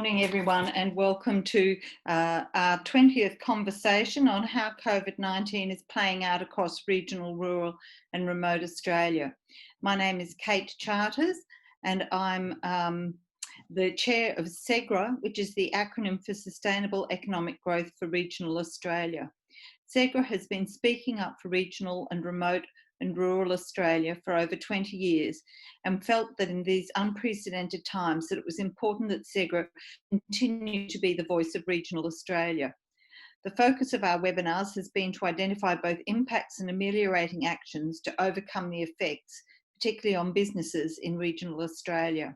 Morning, everyone, and welcome to our 20th conversation on how COVID-19 is playing out across regional, rural and remote Australia. My name is Kate Charters and I'm the chair of SEGRA, which is the acronym for Sustainable Economic Growth for Regional Australia. SEGRA has been speaking up for regional and remote and rural Australia for over 20 years and felt that in these unprecedented times that it was important that SEGRA continue to be the voice of regional Australia. The focus of our webinars has been to identify both impacts and ameliorating actions to overcome the effects, particularly on businesses in regional Australia.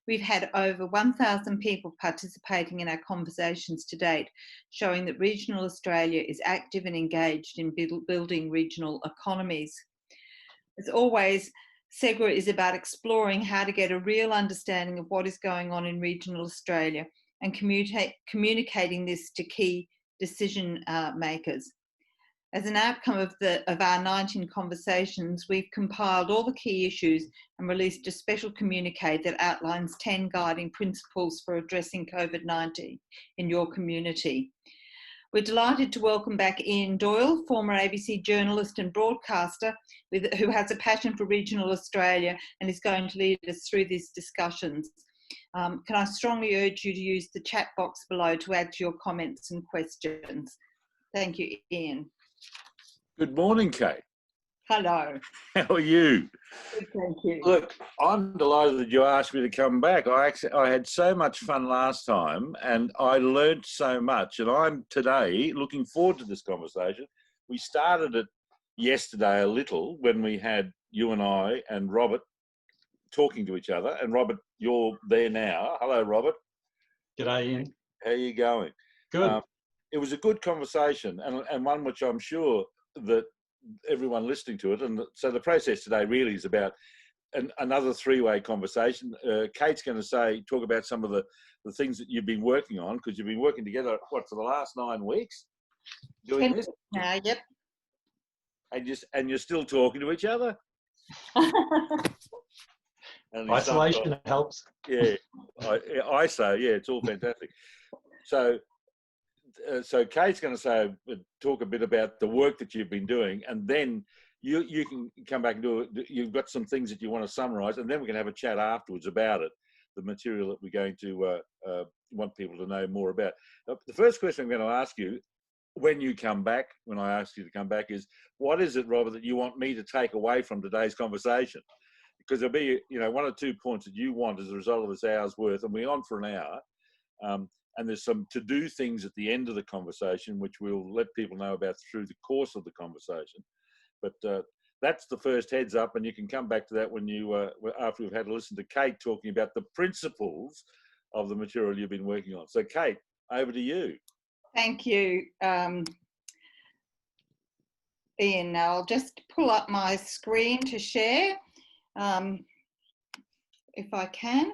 We've had over 1,000 people participating in our conversations to date, showing that regional Australia is active and engaged in building regional economies. As always, SEGRA is about exploring how to get a real understanding of what is going on in regional Australia and communicating this to key decision makers. As an outcome of our 19 conversations, we've compiled all the key issues and released a special communique that outlines 10 guiding principles for addressing COVID-19 in your community. We're delighted to welcome back Ian Doyle, former ABC journalist and broadcaster, who has a passion for regional Australia and is going to lead us through these discussions. Can I strongly urge you to use the chat box below to add to your comments and questions. Thank you, Ian. Good morning, Kate. Hello. How are you? Good, thank you. Look, I'm delighted that you asked me to come back. I had so much fun last time and I learned so much, and I'm today looking forward to this conversation. We started it yesterday a little when we had you and I and Robert talking to each other, and Robert, you're there now. Hello, Robert. G'day, Ian. How are you going? Good. It was a good conversation and one which I'm sure that everyone listening to it, and so the process today really is about another three-way conversation. Kate's going to talk about some of the things that you've been working on, because you've been working together, for the last 9 weeks doing this? Yep. And you're still talking to each other? Isolation helps. Yeah, I say, yeah, it's all fantastic. So Kate's going to talk a bit about the work that you've been doing, and then you can come back and do it. You've got some things that you want to summarise, and then we can have a chat afterwards about it, the material that we're going to want people to know more about. The first question I'm going to ask you, when I ask you to come back, is what is it, Robert, that you want me to take away from today's conversation? Because there'll be, one or two points that you want as a result of this hour's worth, and we're on for an hour. And there's some to-do things at the end of the conversation, which we'll let people know about through the course of the conversation. But that's the first heads up, and you can come back to that when after we've had a listen to Kate talking about the principles of the material you've been working on. So, Kate, over to you. Thank you, Ian. Now I'll just pull up my screen to share, if I can.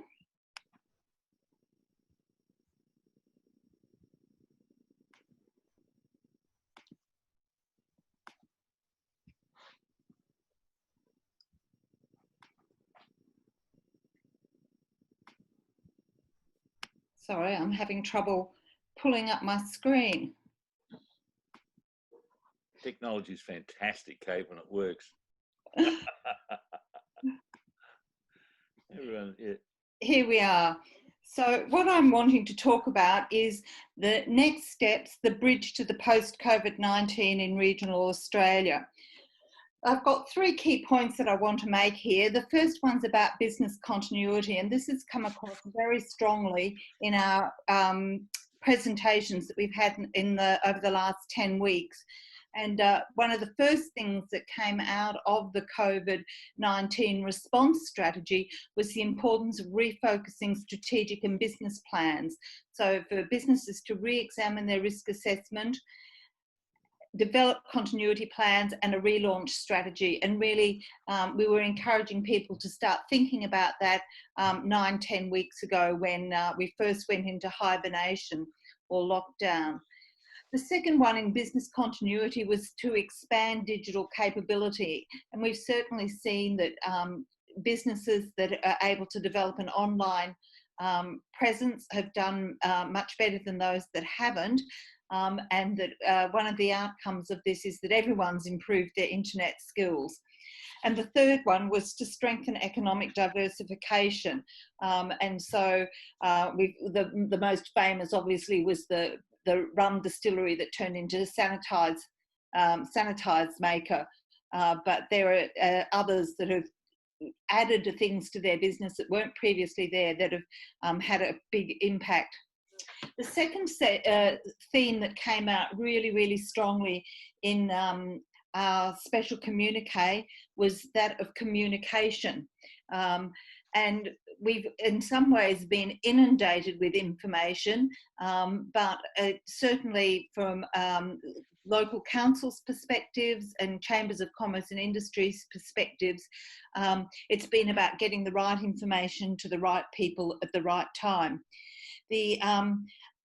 Sorry, I'm having trouble pulling up my screen. Technology is fantastic, Kate, when it works. Everyone, yeah. Here we are. So what I'm wanting to talk about is the next steps, the bridge to the post-COVID-19 in regional Australia. I've got three key points that I want to make here. The first one's about business continuity, and this has come across very strongly in our presentations that we've had over the last 10 weeks. And one of the first things that came out of the COVID-19 response strategy was the importance of refocusing strategic and business plans. So for businesses to re-examine their risk assessment, develop continuity plans and a relaunch strategy. And really, we were encouraging people to start thinking about that 9-10 weeks ago when we first went into hibernation or lockdown. The second one in business continuity was to expand digital capability. And we've certainly seen that businesses that are able to develop an online presence have done much better than those that haven't. And that one of the outcomes of this is that everyone's improved their internet skills. And the third one was to strengthen economic diversification. And so the most famous, obviously, was the rum distillery that turned into sanitized maker. But there are others that have added things to their business that weren't previously there that have had a big impact. The second theme that came out really, really strongly in our special communique was that of communication. And we've in some ways been inundated with information, but certainly from local councils' perspectives and chambers of commerce and industries' perspectives, it's been about getting the right information to the right people at the right time. The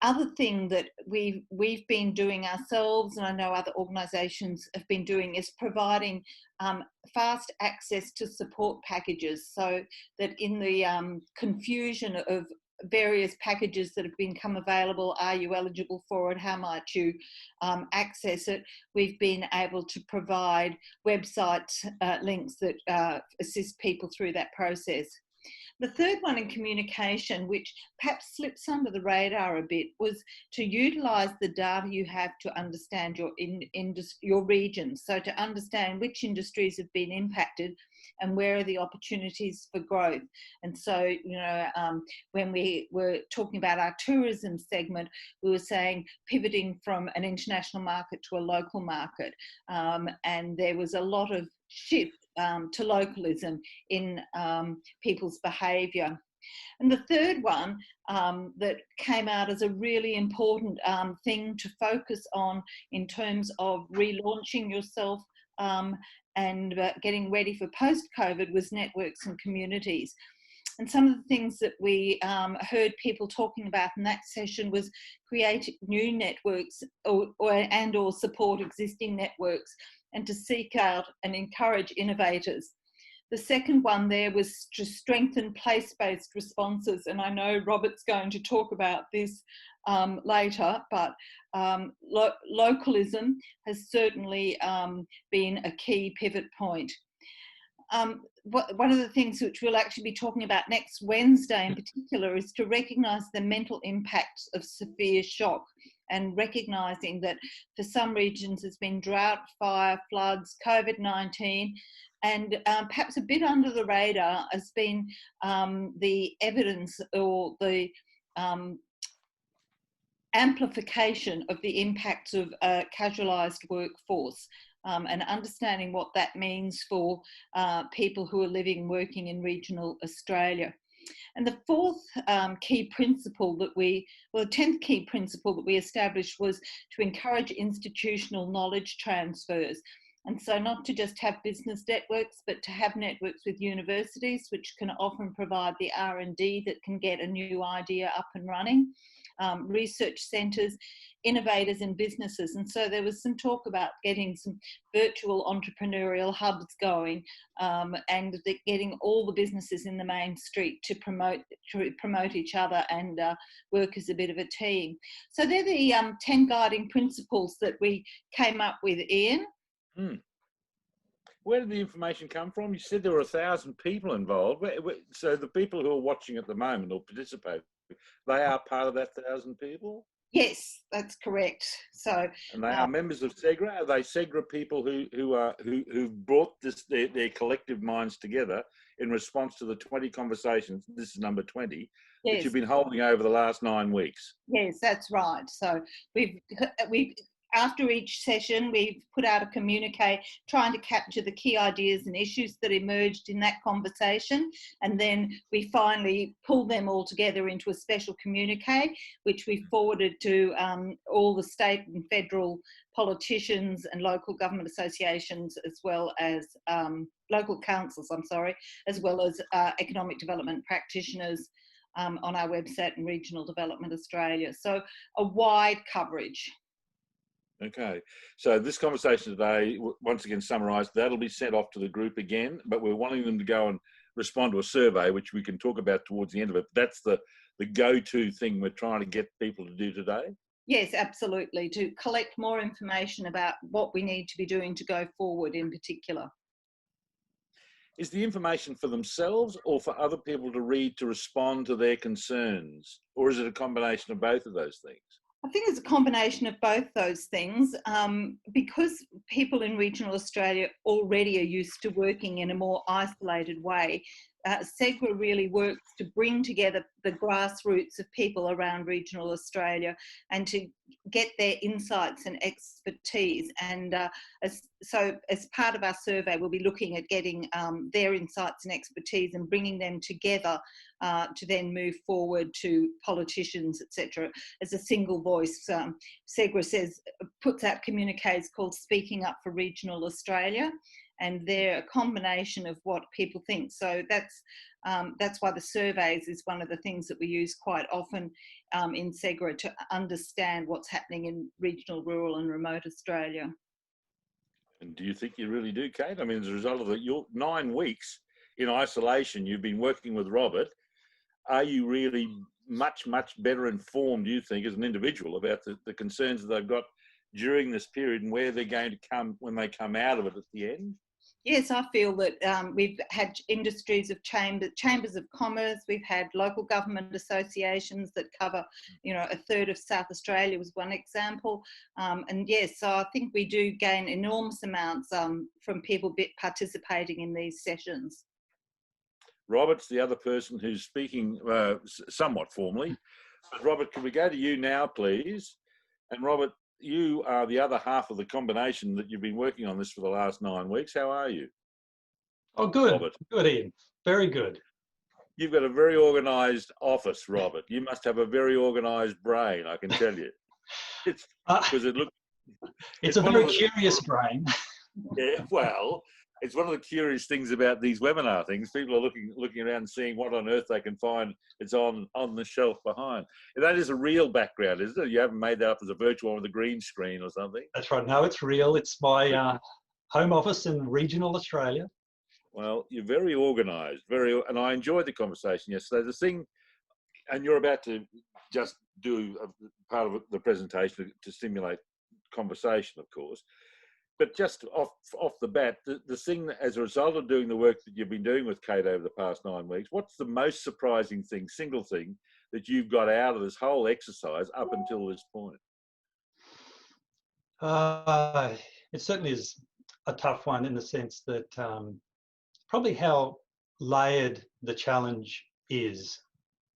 other thing that we've been doing ourselves, and I know other organisations have been doing, is providing fast access to support packages, so that in the confusion of various packages that have become available, are you eligible for it, how might you access it, we've been able to provide website links that assist people through that process. The third one in communication, which perhaps slips under the radar a bit, was to utilise the data you have to understand your region. So to understand which industries have been impacted and where are the opportunities for growth. And so, you know, when we were talking about our tourism segment, we were saying pivoting from an international market to a local market. And there was a lot of shift to localism in people's behaviour. And the third one that came out as a really important thing to focus on in terms of relaunching yourself and getting ready for post-COVID was networks and communities. And some of the things that we heard people talking about in that session was create new networks or support existing networks, and to seek out and encourage innovators. The second one there was to strengthen place-based responses, and I know Robert's going to talk about this later, but localism has certainly been a key pivot point. One of the things which we'll actually be talking about next Wednesday in particular is to recognise the mental impacts of severe shock, and recognising that for some regions there's been drought, fire, floods, COVID-19, and perhaps a bit under the radar has been the evidence or the amplification of the impacts of a casualised workforce. And understanding what that means for people who are living and working in regional Australia. And the fourth key principle that the 10th key principle that we established was to encourage institutional knowledge transfers. And so not to just have business networks, but to have networks with universities, which can often provide the R&D that can get a new idea up and running, research centres, innovators and businesses. And so there was some talk about getting some virtual entrepreneurial hubs going and getting all the businesses in the main street to promote each other and work as a bit of a team. So they're the 10 guiding principles that we came up with, Ian. Where did the information come from? You said there were 1,000 people involved. So the people who are watching at the moment or participating, they are part of that 1,000 people? Yes, that's correct. So, and they are members of SEGRA. Are they SEGRA people who brought their collective minds together in response to the 20 conversations? This is number 20 that you've been holding over the last 9 weeks. Yes, that's right. So we've after each session, we've put out a communique trying to capture the key ideas and issues that emerged in that conversation. And then we finally pulled them all together into a special communique, which we forwarded to all the state and federal politicians and local government associations, as well as local councils, as well as economic development practitioners on our website and Regional Development Australia. So a wide coverage. Okay, so this conversation today, once again summarised, that'll be sent off to the group again, but we're wanting them to go and respond to a survey, which we can talk about towards the end of it. That's the go-to thing we're trying to get people to do today. Yes, absolutely, to collect more information about what we need to be doing to go forward in particular. Is the information for themselves or for other people to read to respond to their concerns? Or is it a combination of both of those things? I think it's a combination of both those things, because people in regional Australia already are used to working in a more isolated way. SEGRA really works to bring together the grassroots of people around regional Australia and to get their insights and expertise. And so as part of our survey, we'll be looking at getting their insights and expertise and bringing them together to then move forward to politicians, etc., as a single voice. SEGRA puts out communiques called Speaking Up for Regional Australia, and they're a combination of what people think. So that's why the surveys is one of the things that we use quite often in SEGRA to understand what's happening in regional, rural and remote Australia. And do you think you really do, Kate? I mean, as a result of your 9 weeks in isolation, you've been working with Robert. Are you really much, much better informed, do you think, as an individual about the concerns that they've got during this period and where they're going to come when they come out of it at the end? Yes, I feel that we've had industries of chambers of commerce, we've had local government associations that cover, a third of South Australia was one example. And yes, so I think we do gain enormous amounts from people participating in these sessions. Robert's the other person who's speaking somewhat formally. But Robert, can we go to you now, please? And Robert, you are the other half of the combination that you've been working on this for the last 9 weeks. How are you? Oh, good. Robert? Good, Ian. Very good. You've got a very organised office, Robert. You must have a very organised brain, I can tell you. It's because it's a very curious brain. Yeah, well, it's one of the curious things about these webinar things. People are looking around and seeing what on earth they can find it's on the shelf behind. And that is a real background, isn't it? You haven't made that up as a virtual one with a green screen or something. That's right. No, it's real. It's my home office in regional Australia. Well, you're very organised, and I enjoyed the conversation yesterday. The thing, and you're about to just do a part of the presentation to stimulate conversation, of course. But just off the bat, the thing that, as a result of doing the work that you've been doing with Kate over the past 9 weeks, what's the most surprising thing, single thing, that you've got out of this whole exercise up until this point? It certainly is a tough one in the sense that probably how layered the challenge is,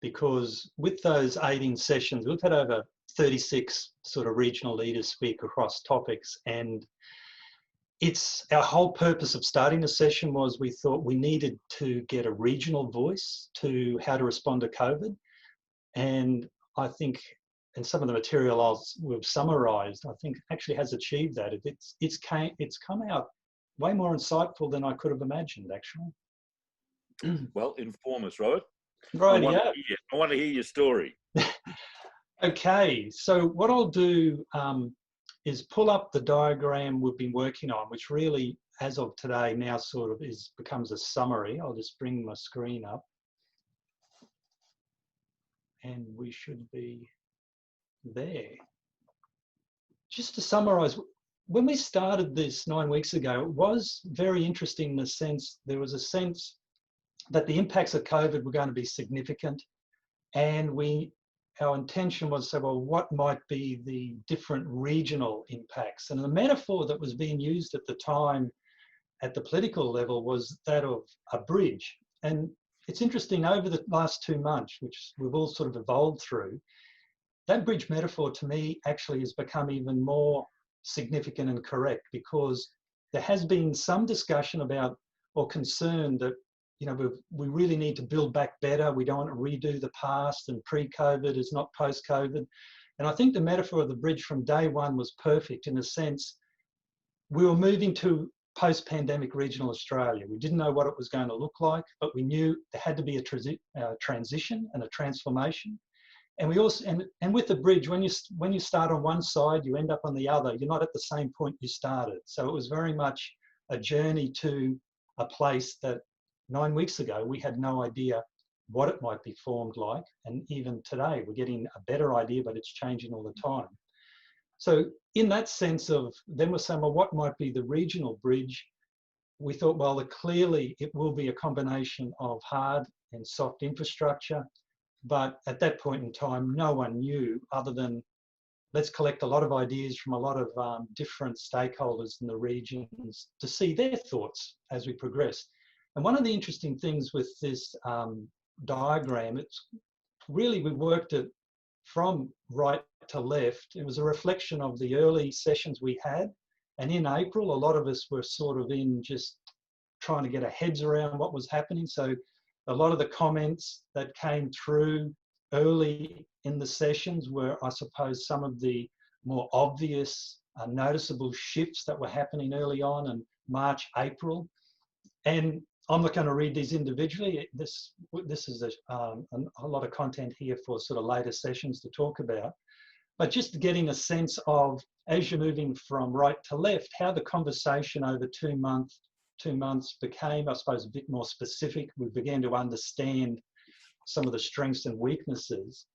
because with those 18 sessions, we've had over 36 sort of regional leaders speak across topics, and it's our whole purpose of starting the session was we thought we needed to get a regional voice to how to respond to COVID. And I think, and some of the material we've summarised, I think actually has achieved that. It's come out way more insightful than I could have imagined, actually. Well, inform us, Robert. Right, I want to hear your story. Okay, so what I'll do is pull up the diagram we've been working on, which really, as of today, now sort of becomes a summary. I'll just bring my screen up. And we should be there. Just to summarise, when we started this 9 weeks ago, it was very interesting in the sense, there was a sense that the impacts of COVID were going to be significant, and our intention was to say, well, what might be the different regional impacts? And the metaphor that was being used at the time at the political level was that of a bridge. And it's interesting, over the last 2 months, which we've all sort of evolved through, that bridge metaphor to me actually has become even more significant and correct, because there has been some discussion about, or concern that, we really need to build back better. We don't want to redo the past, and pre-COVID is not post-COVID. And I think the metaphor of the bridge from day one was perfect, in a sense. We were moving to post-pandemic regional Australia. We didn't know what it was going to look like, but we knew there had to be a transition and a transformation. And we also, and with the bridge, when you start on one side, you end up on the other. You're not at the same point you started. So it was very much a journey to a place that 9 weeks ago, we had no idea what it might be formed like. And even today, we're getting a better idea, but it's changing all the time. So in that sense of, then we're saying, well, what might be the regional bridge? We thought, well, clearly it will be a combination of hard and soft infrastructure. But at that point in time, no one knew, other than let's collect a lot of ideas from a lot of different stakeholders in the regions to see their thoughts as we progress. And one of the interesting things with this diagram, it's really, we worked it from right to left. It was a reflection of the early sessions we had. And in April, a lot of us were sort of in just trying to get our heads around what was happening. So a lot of the comments that came through early in the sessions were, I suppose, some of the more obvious, noticeable shifts that were happening early on in March, April. And I'm not going to read these individually. This is a lot of content here for sort of later sessions to talk about. But just getting a sense of, as you're moving from right to left, how the conversation over 2 months became, I suppose, a bit more specific. We began to understand some of the strengths and weaknesses.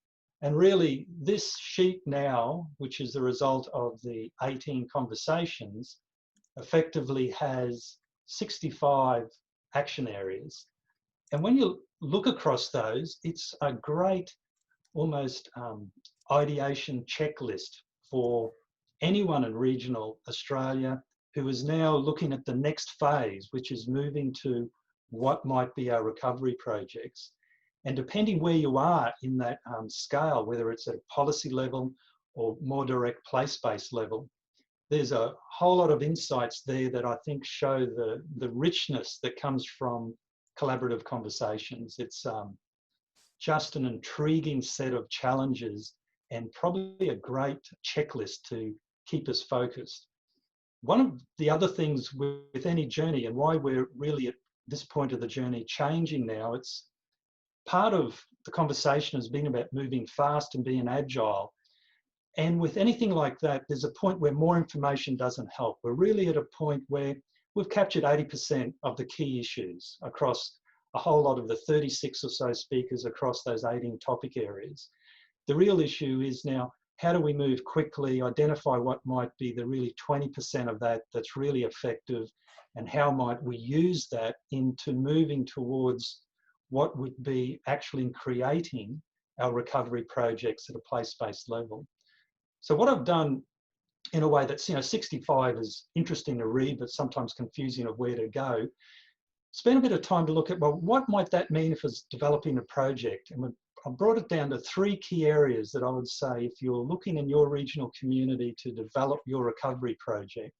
And really, this sheet now, which is the result of the 18 conversations, effectively has 65 action areas. And when you look across those, it's a great, almost ideation checklist for anyone in regional Australia who is now looking at the next phase, which is moving to what might be our recovery projects. And depending where you are in that scale, whether it's at a policy level or more direct place-based level, there's a whole lot of insights there that I think show the richness that comes from collaborative conversations. It's just an intriguing set of challenges and probably a great checklist to keep us focused. One of the other things with any journey, and why we're really at this point of the journey changing now, it's part of the conversation has been about moving fast and being agile. And with anything like that, there's a point where more information doesn't help. We're really at a point where we've captured 80% of the key issues across a whole lot of the 36 or so speakers across those 18 topic areas. The real issue is now, how do we move quickly, identify what might be the really 20% of that that's really effective, and how might we use that into moving towards what would be actually in creating our recovery projects at a place-based level. So what I've done in a way that's, 65 is interesting to read, but sometimes confusing of where to go. Spend a bit of time to look at, well, what might that mean if it's developing a project? And I've brought it down to 3 key areas that I would say, if you're looking in your regional community to develop your recovery project,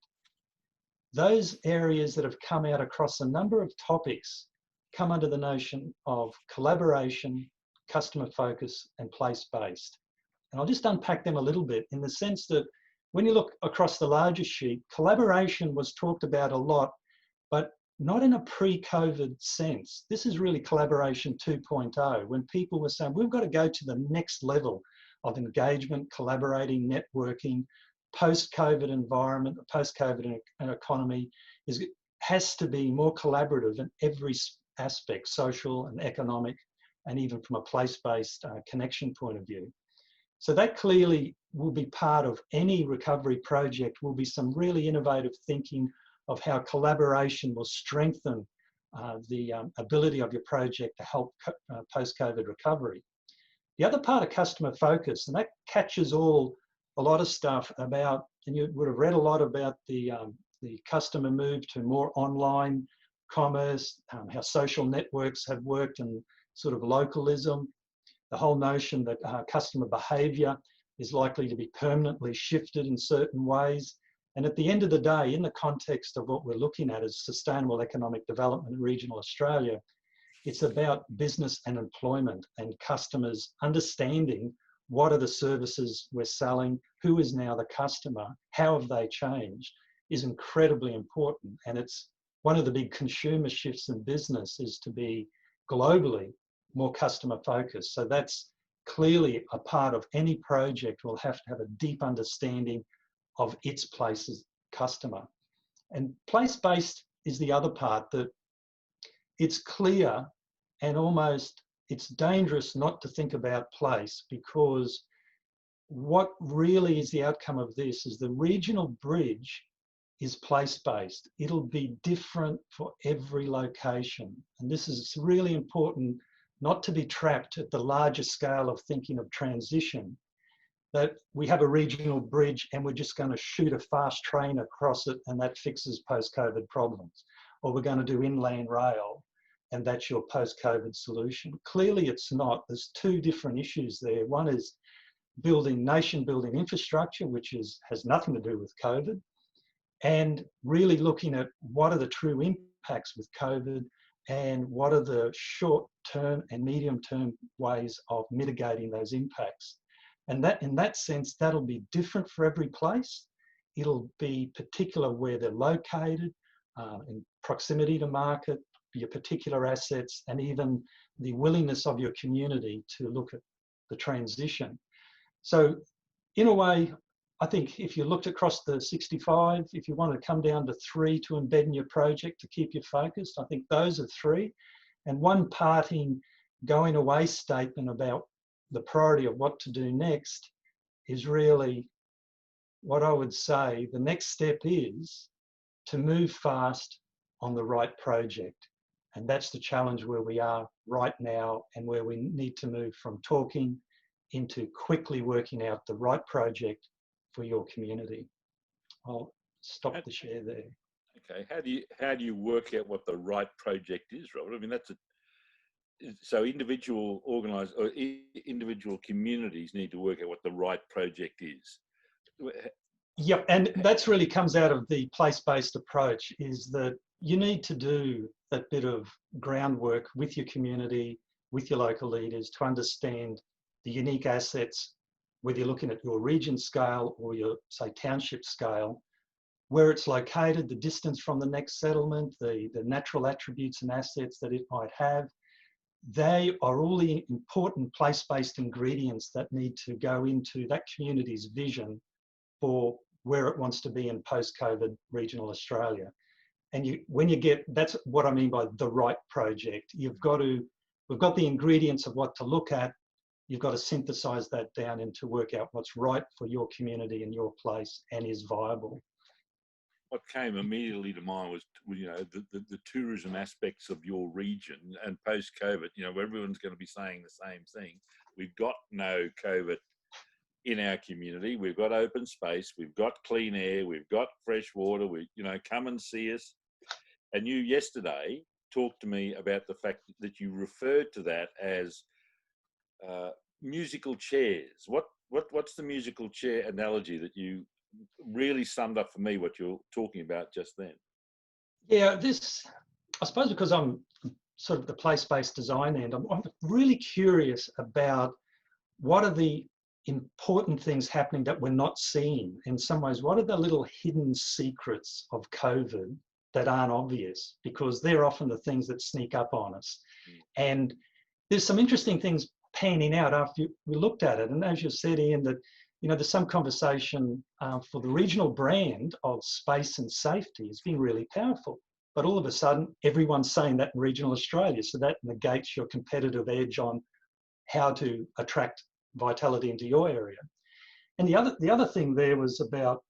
those areas that have come out across a number of topics come under the notion of collaboration, customer focus, and place-based. And I'll just unpack them a little bit in the sense that when you look across the larger sheet, collaboration was talked about a lot, but not in a pre-COVID sense. This is really collaboration 2.0, when people were saying, we've got to go to the next level of engagement, collaborating, networking. Post-COVID environment, the post-COVID economy has to be more collaborative in every aspect, social and economic, and even from a place-based connection point of view. So that clearly will be part of any recovery project, will be some really innovative thinking of how collaboration will strengthen the ability of your project to help post-COVID recovery. The other part of customer focus, and that catches a lot of stuff about, and you would have read a lot about the customer move to more online commerce, how social networks have worked, and sort of localism, the whole notion that customer behaviour is likely to be permanently shifted in certain ways. And at the end of the day, in the context of what we're looking at as sustainable economic development in regional Australia, it's about business and employment and customers understanding what are the services we're selling, who is now the customer, how have they changed, is incredibly important. And it's one of the big consumer shifts in business is to be globally more customer focused. So that's clearly a part of any project will have to have a deep understanding of its place as customer. And place-based is the other part, that it's clear and almost it's dangerous not to think about place, because what really is the outcome of this is the regional bridge is place-based. It'll be different for every location. And this is really important, not to be trapped at the larger scale of thinking of transition, that we have a regional bridge and we're just going to shoot a fast train across it and that fixes post-COVID problems. Or we're going to do inland rail and that's your post-COVID solution. Clearly it's not. There's two different issues there. One is nation-building infrastructure, which has nothing to do with COVID, and really looking at what are the true impacts with COVID and what are the short-term and medium-term ways of mitigating those impacts. And that, in that sense, that'll be different for every place. It'll be particular where they're located, in proximity to market, your particular assets, and even the willingness of your community to look at the transition. So in a way, I think if you looked across the 65, if you wanted to come down to 3 to embed in your project to keep you focused, I think those are 3. And one parting going away statement about the priority of what to do next is really what I would say the next step is to move fast on the right project. And that's the challenge where we are right now and where we need to move from talking into quickly working out the right project for your community. I'll stop the share there. Okay, how do you work out what the right project is, Robert? I mean, so individual individual communities need to work out what the right project is. Yep, and that's really comes out of the place-based approach, is that you need to do that bit of groundwork with your community, with your local leaders to understand the unique assets, whether you're looking at your region scale or your, say, township scale, where it's located, the distance from the next settlement, the natural attributes and assets that it might have. They are all the important place-based ingredients that need to go into that community's vision for where it wants to be in post-COVID regional Australia. And when you get, that's what I mean by the right project. We've got the ingredients of what to look at. You've got to synthesize that down and to work out what's right for your community and your place and is viable. What came immediately to mind was, the tourism aspects of your region and post-COVID, everyone's going to be saying the same thing. We've got no COVID in our community. We've got open space. We've got clean air. We've got fresh water. Come and see us. And you yesterday talked to me about the fact that you referred to that as musical chairs. What's the musical chair analogy that you really summed up for me what you're talking about just then? Yeah, I suppose because I'm sort of the place-based design end, I'm really curious about what are the important things happening that we're not seeing. In some ways, what are the little hidden secrets of COVID that aren't obvious? Because they're often the things that sneak up on us. And there's some interesting things panning out after we looked at it. And as you said, Ian, that there's some conversation for the regional brand of space and safety has been really powerful. But all of a sudden, everyone's saying that in regional Australia. So that negates your competitive edge on how to attract vitality into your area. And the other thing there was about,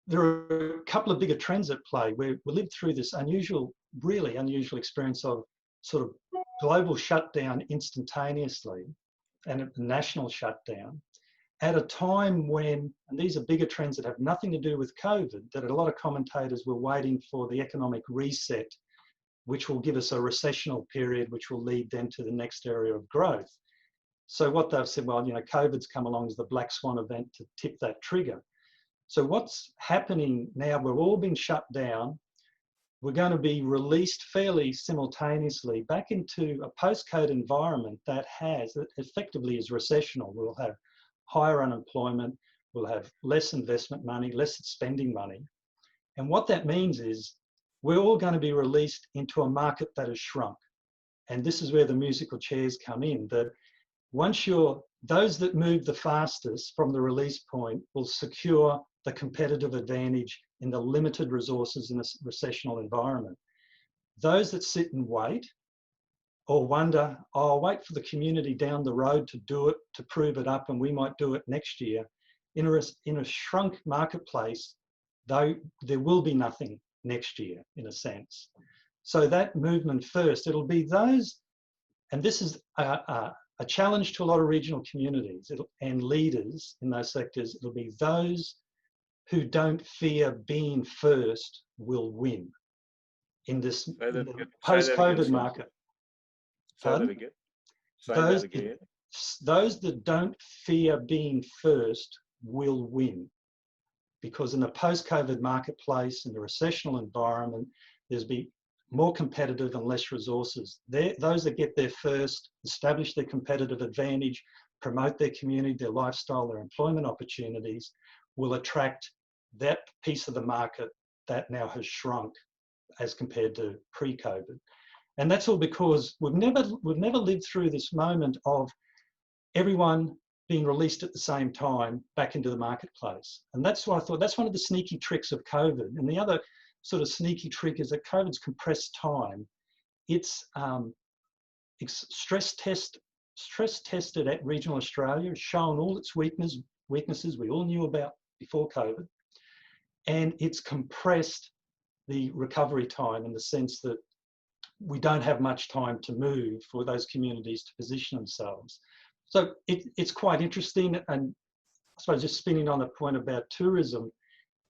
there are a couple of bigger trends at play where we lived through this really unusual experience of sort of global shutdown instantaneously and a national shutdown at a time when, and these are bigger trends that have nothing to do with COVID, that a lot of commentators were waiting for the economic reset, which will give us a recessional period, which will lead then to the next area of growth. So what they've said, well, COVID's come along as the black swan event to tip that trigger. So what's happening now, we've all been shut down. We're going to be released fairly simultaneously back into a post-COVID environment that effectively is recessional. We'll have higher unemployment, we'll have less investment money, less spending money. And what that means is we're all going to be released into a market that has shrunk. And this is where the musical chairs come in, that once those that move the fastest from the release point will secure the competitive advantage in the limited resources in a recessional environment. those that sit and wait or wonder, oh, I'll wait for the community down the road to do it, to prove it up, and we might do it next year. In a shrunk marketplace, though, there will be nothing next year, in a sense. So that movement first, it'll be those, and this is a challenge to a lot of regional communities and leaders in those sectors. It'll be those who don't fear being first will win in this post-COVID market. Say that again. Say that again. Those that don't fear being first will win, because in a post-COVID marketplace, in a recessional environment, there's be more competitive and less resources. Those that get there first, establish their competitive advantage, promote their community, their lifestyle, their employment opportunities, will attract that piece of the market that now has shrunk as compared to pre-COVID. And that's all because we've never lived through this moment of everyone being released at the same time back into the marketplace. And that's why I thought that's one of the sneaky tricks of COVID. And the other sort of sneaky trick is that COVID's compressed time. It's stress tested at regional Australia, shown all its weaknesses we all knew about before COVID. And it's compressed the recovery time in the sense that we don't have much time to move for those communities to position themselves. So it's quite interesting. And I suppose just spinning on the point about tourism,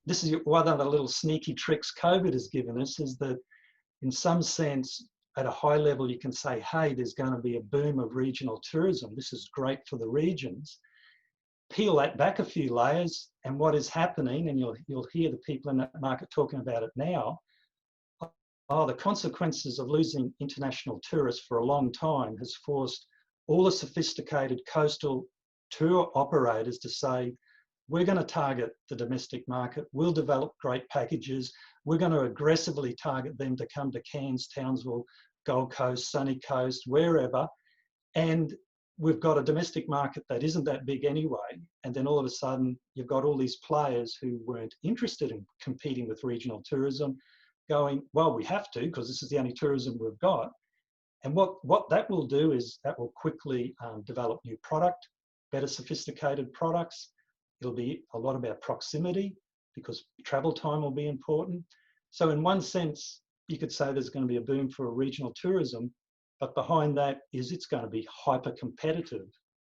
this is one of the little sneaky tricks COVID has given us, is that in some sense, at a high level, you can say, hey, there's going to be a boom of regional tourism. This is great for the regions. Peel that back a few layers, and what is happening, and you'll hear the people in that market talking about it now, are the consequences of losing international tourists for a long time has forced all the sophisticated coastal tour operators to say, we're going to target the domestic market, we'll develop great packages, we're going to aggressively target them to come to Cairns, Townsville, Gold Coast, Sunny Coast, wherever, and we've got a domestic market that isn't that big anyway, and then all of a sudden you've got all these players who weren't interested in competing with regional tourism going, well, we have to because this is the only tourism we've got. And what that will do is that will quickly develop new product, better sophisticated products. It'll be a lot about proximity because travel time will be important. So in one sense, you could say there's going to be a boom for regional tourism, but behind that is it's going to be hyper competitive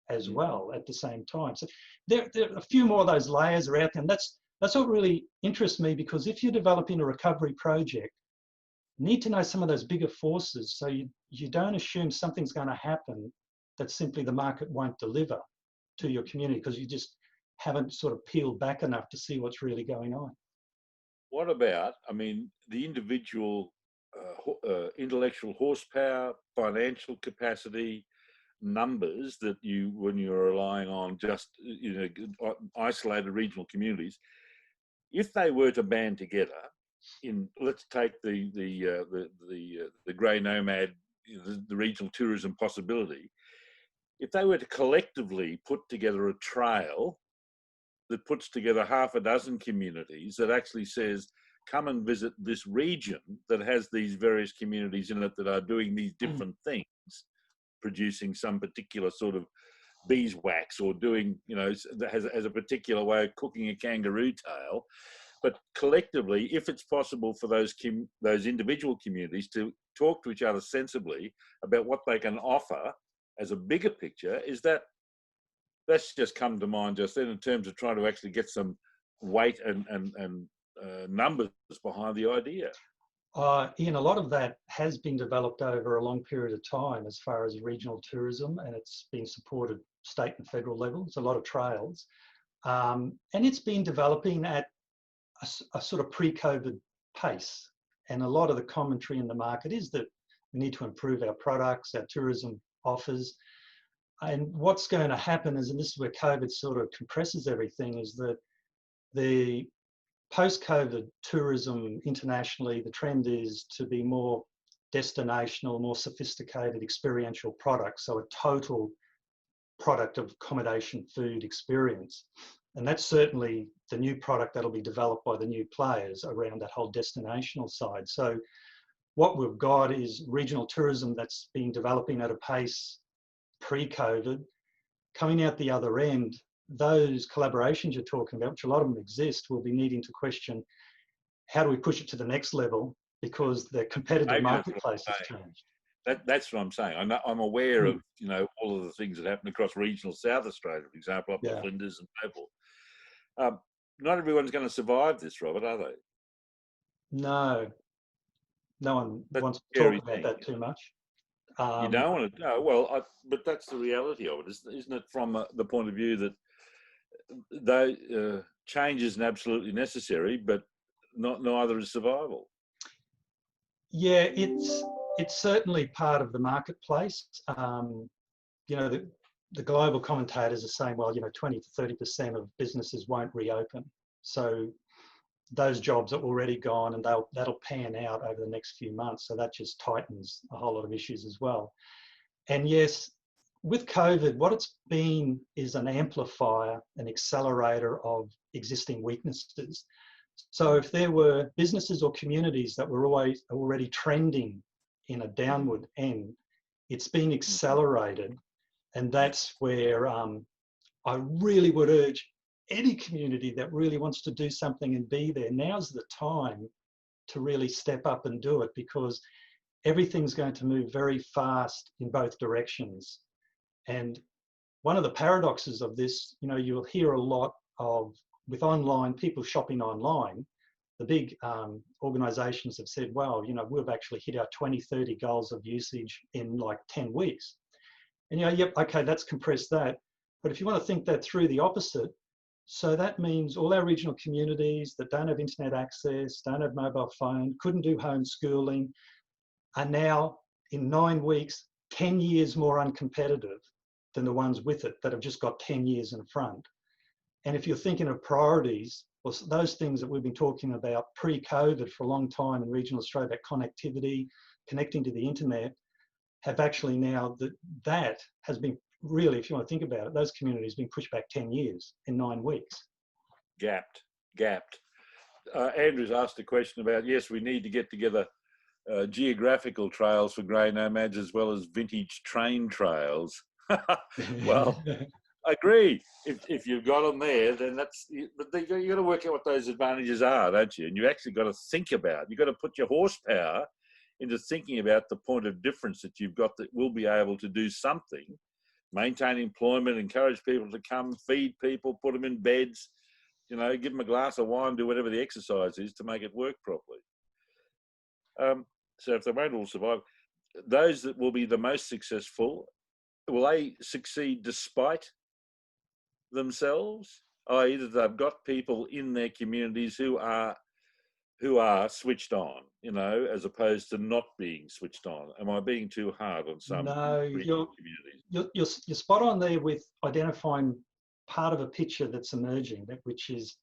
as well at the same time. So there are a few more of those layers are out there, and that's what really interests me, because if you're developing a recovery project, you need to know some of those bigger forces, so you don't assume something's going to happen that simply the market won't deliver to your community because you just haven't sort of peeled back enough to see what's really going on. What about, I mean, the individual intellectual horsepower, financial capacity, numbers that when you're relying on just isolated regional communities, if they were to band together in, let's take the grey nomad, the regional tourism possibility, if they were to collectively put together a trail that puts together half a dozen communities that actually says, come and visit this region that has these various communities in it that are doing these different things, producing some particular sort of beeswax or doing, has a particular way of cooking a kangaroo tail. But collectively, if it's possible for those individual communities to talk to each other sensibly about what they can offer as a bigger picture, that's just come to mind just then in terms of trying to actually get some weight and numbers behind the idea. Ian, a lot of that has been developed over a long period of time as far as regional tourism, and it's been supported state and federal levels, a lot of trails. And it's been developing at a sort of pre-COVID pace. And a lot of the commentary in the market is that we need to improve our products, our tourism offers. And what's going to happen is, and this is where COVID sort of compresses everything, is that the post-COVID tourism internationally, the trend is to be more destinational, more sophisticated experiential products. So a total product of accommodation, food experience. And that's certainly the new product that'll be developed by the new players around that whole destinational side. So what we've got is regional tourism that's been developing at a pace pre-COVID. Coming out the other end, those collaborations you're talking about, which a lot of them exist, will be needing to question, how do we push it to the next level? Because the competitive marketplace has changed. That's what I'm saying. I'm aware of, you know, all of the things that happen across regional South Australia, for example, up the Flinders and so forth. Not everyone's going to survive this, Robert, are they? No. No one wants to talk about that too much. You don't want to. No, well, but that's the reality of it, isn't it? From the point of view that change isn't absolutely necessary, but neither is survival. Yeah, it's certainly part of the marketplace. You know, the global commentators are saying, well, you know, 20 to 30% of businesses won't reopen. So those jobs are already gone, and that'll pan out over the next few months. So that just tightens a whole lot of issues as well. And yes, with COVID, what it's been is an amplifier, an accelerator of existing weaknesses. So if there were businesses or communities that were already trending in a downward end, it's been accelerated. And that's where I really would urge any community that really wants to do something and be there, now's the time to really step up and do it, because everything's going to move very fast in both directions. And one of the paradoxes of this, you know, you'll hear a lot of, with online, people shopping online, the big organizations have said, well, you know, we've actually hit our 2030 goals of usage in like 10 weeks. And, you know, yep, okay, that's compressed that. But if you want to think that through, the opposite, so that means all our regional communities that don't have internet access, don't have mobile phone, couldn't do homeschooling, are now in 9 weeks, 10 years more uncompetitive than the ones with it that have just got 10 years in front. And if you're thinking of priorities, well, those things that we've been talking about pre-COVID for a long time in regional Australia, about connectivity, connecting to the internet, have actually now, that has been really, if you want to think about it, those communities have been pushed back 10 years in 9 weeks. Gapped. Andrew's asked a question about, yes, we need to get together geographical trails for grey nomads as well as vintage train trails. Well, I agree. If you've got them there, then but you got to work out what those advantages are, don't you? And you actually got to think about, you've got to put your horsepower into thinking about the point of difference that you've got that will be able to do something, maintain employment, encourage people to come, feed people, put them in beds, you know, give them a glass of wine, do whatever the exercise is to make it work properly. So if they won't all survive, those that will be the most successful, will they succeed despite themselves? I.e., that they've got people in their communities who are switched on, you know, as opposed to not being switched on. Am I being too hard on some communities? You're spot on there with identifying part of a picture that's emerging, which is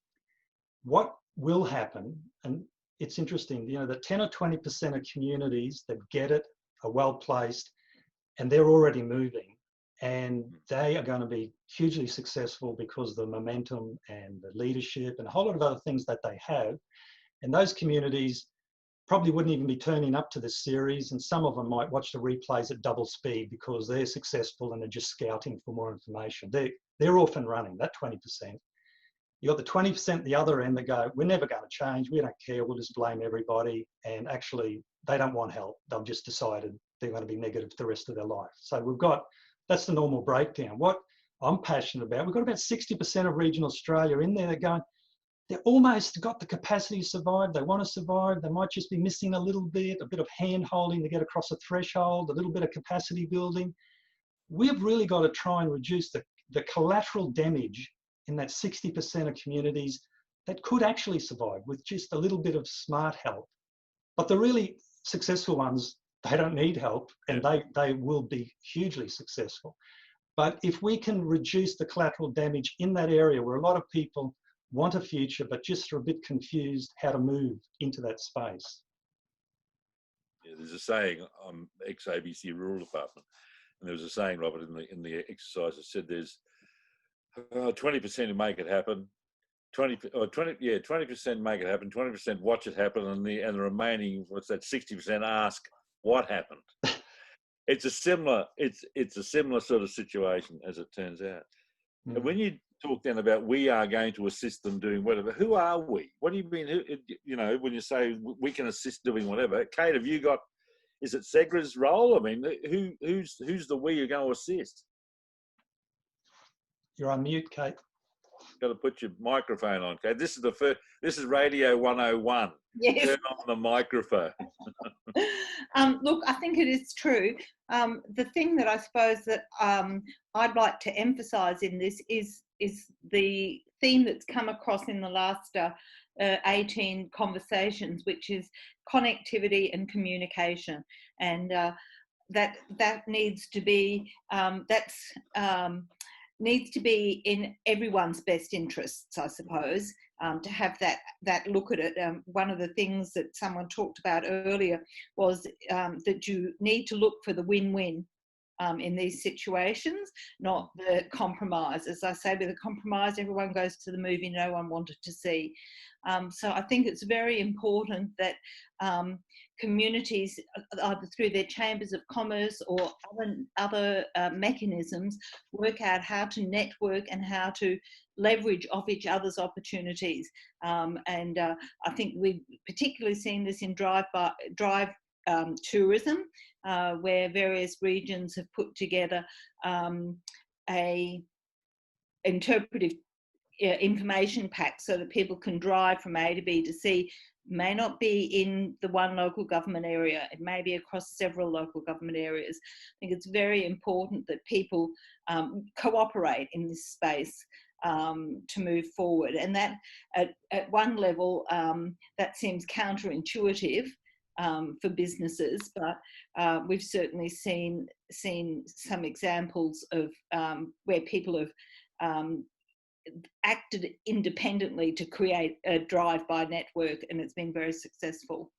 what will happen. And it's interesting, you know, that 10 or 20% of communities that get it are well placed and they're already moving, and they are going to be hugely successful because of the momentum and the leadership and a whole lot of other things that they have. And those communities probably wouldn't even be turning up to this series, and some of them might watch the replays at double speed because they're successful and are just scouting for more information. They're off and running, that 20%. You got the 20% the other end that go, we're never going to change, we don't care, we'll just blame everybody, and actually they don't want help. They've just decided they're going to be negative the rest of their life. So that's the normal breakdown. What I'm passionate about, we've got about 60% of regional Australia in there that going, they're almost got the capacity to survive. They want to survive. They might just be missing a little bit, a bit of hand holding to get across a threshold, a little bit of capacity building. We've really got to try and reduce the collateral damage in that 60% of communities that could actually survive with just a little bit of smart help. But the really successful ones, they don't need help, and they will be hugely successful. But if we can reduce the collateral damage in that area where a lot of people want a future, but just are a bit confused how to move into that space. Yeah, there's a saying, I'm ex-ABC Rural Department, and there was a saying, Robert, in the exercise that said there's 20% who make it happen, 20% make it happen, 20% watch it happen, and the remaining, what's that, 60% ask what happened. It's a similar sort of situation, as it turns out. And when you talk then about we are going to assist them doing whatever, who are we? What do you mean? When you say we can assist doing whatever, Kate, have you got? Is it SEGRA's role? I mean, who's the we you're going to assist? You're on mute, Kate. Got to put your microphone on, Kate. This is Radio 101. Yes. Turn on the microphone. Look, I think it is true. The thing that I suppose that I'd like to emphasise in this is the theme that's come across in the last 18 conversations, which is connectivity and communication, and that needs to be needs to be in everyone's best interests, I suppose, to have that look at it. One of the things that someone talked about earlier was that you need to look for the win-win in these situations, not the compromise. As I say, with the compromise, everyone goes to the movie no one wanted to see. So I think it's very important that communities, either through their chambers of commerce or other mechanisms, work out how to network and how to leverage off each other's opportunities. And I think we've particularly seen this in drive tourism, where various regions have put together a interpretive information pack so that people can drive from A to B to C. May not be in the one local government area, it may be across several local government areas. I think it's very important that people cooperate in this space to move forward, and that at one level that seems counterintuitive for businesses, but we've certainly seen some examples of where people have acted independently to create a drive-by network, and it's been very successful.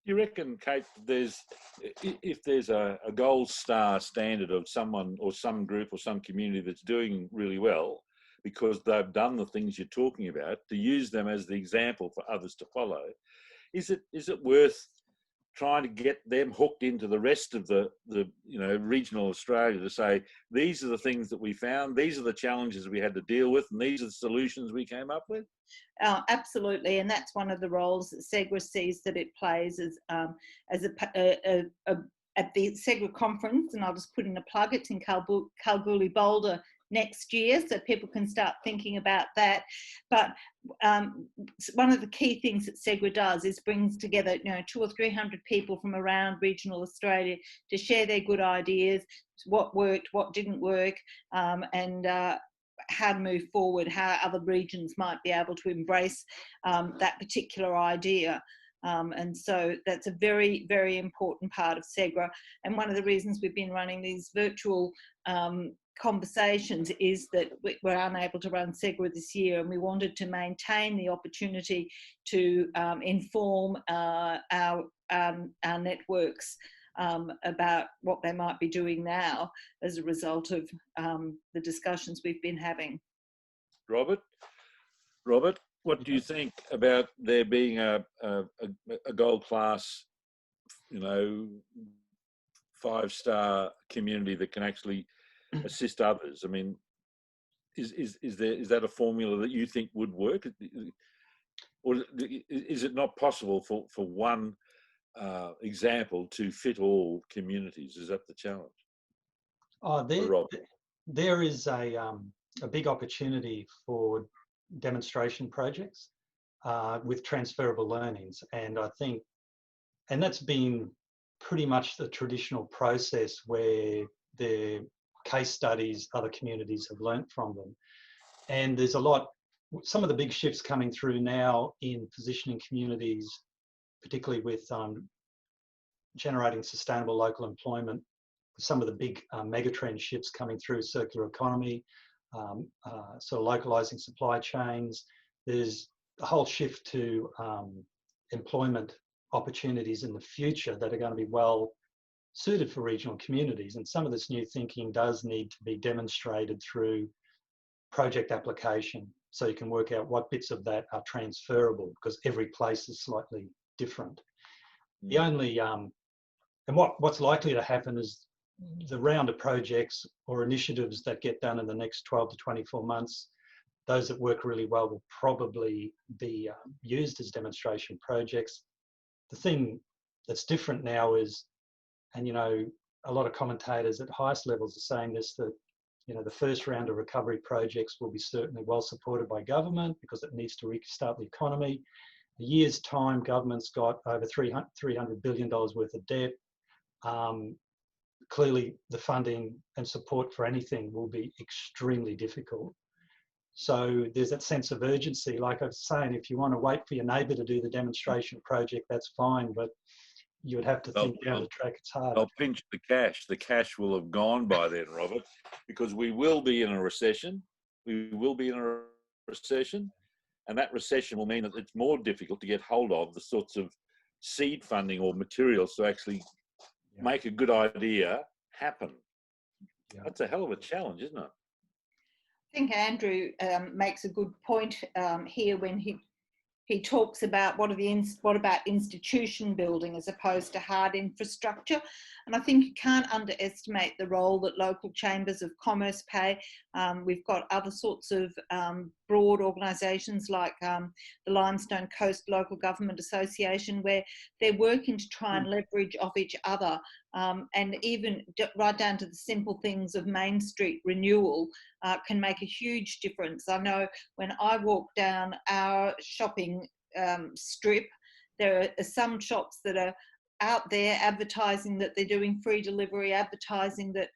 You reckon, Kate, if there's a gold star standard of someone or some group or some community that's doing really well because they've done the things you're talking about, to use them as the example for others to follow, is it worth trying to get them hooked into the rest of the regional Australia to say, these are the things that we found, these are the challenges we had to deal with, and these are the solutions we came up with? Absolutely, and that's one of the roles that SEGRA sees that it plays as at the SEGRA conference, and I'll just put in a plug, it's in Kalgoorlie Boulder next year, so people can start thinking about that. But one of the key things that SEGRA does is brings together 200 or 300 people from around regional Australia to share their good ideas, what worked, what didn't work, and how to move forward, how other regions might be able to embrace that particular idea. And so that's a very, very important part of SEGRA. And one of the reasons we've been running these virtual conversations is that we're unable to run SEGRA this year, and we wanted to maintain the opportunity to inform our networks about what they might be doing now as a result of the discussions we've been having. Robert, what do you think about there being a gold class, 5-star community that can actually assist others? I mean, is that a formula that you think would work, or is it not possible for one example to fit all communities? Is that the challenge? There is a big opportunity for demonstration projects with transferable learnings, and I think, and that's been pretty much the traditional process where the case studies other communities have learnt from them. And there's some of the big shifts coming through now in positioning communities, particularly with generating sustainable local employment, some of the big megatrend shifts coming through, circular economy, sort of localizing supply chains. There's a whole shift to employment opportunities in the future that are going to be well suited for regional communities. And some of this new thinking does need to be demonstrated through project application so you can work out what bits of that are transferable, because every place is slightly different. The only, and what's likely to happen is the round of projects or initiatives that get done in the next 12 to 24 months, those that work really well will probably be used as demonstration projects. The thing that's different now is, and you know, a lot of commentators at highest levels are saying this, that you know, the first round of recovery projects will be certainly well supported by government because it needs to restart the economy. A year's time, government's got over $300 billion worth of debt. Clearly, the funding and support for anything will be extremely difficult. So there's that sense of urgency. Like I was saying, if you want to wait for your neighbour to do the demonstration project, that's fine, but you would have to think down the track it's hard. I'll pinch the cash. The cash will have gone by then, Robert, because we will be in a recession. We will be in a recession, and that recession will mean that it's more difficult to get hold of the sorts of seed funding or materials to actually make a good idea happen. That's a hell of a challenge, isn't it? I think Andrew makes a good point here when he talks about what about institution building as opposed to hard infrastructure. And I think you can't underestimate the role that local chambers of commerce play. We've got other sorts of broad organisations like the Limestone Coast Local Government Association, where they're working to try and leverage off each other, and even right down to the simple things of Main Street renewal can make a huge difference. I know when I walk down our shopping strip, there are some shops that are out there advertising that they're doing free delivery, advertising that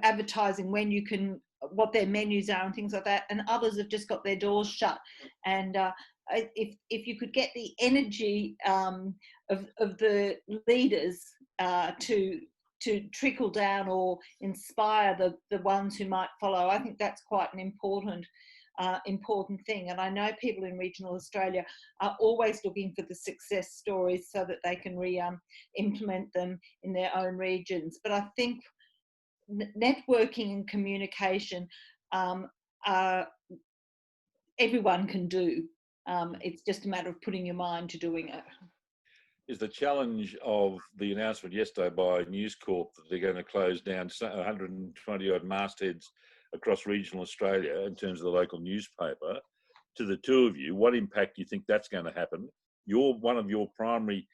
advertising when you can, what their menus are and things like that, and others have just got their doors shut. And if you could get the energy of the leaders to trickle down or inspire the ones who might follow, I think that's quite an important thing. And I know people in regional Australia are always looking for the success stories so that they can implement them in their own regions. But I think networking and communication everyone can do. It's just a matter of putting your mind to doing it. Is the challenge of the announcement yesterday by News Corp that they're going to close down 120 odd mastheads across regional Australia in terms of the local newspaper, to the two of you, what impact do you think that's going to happen? One of your primary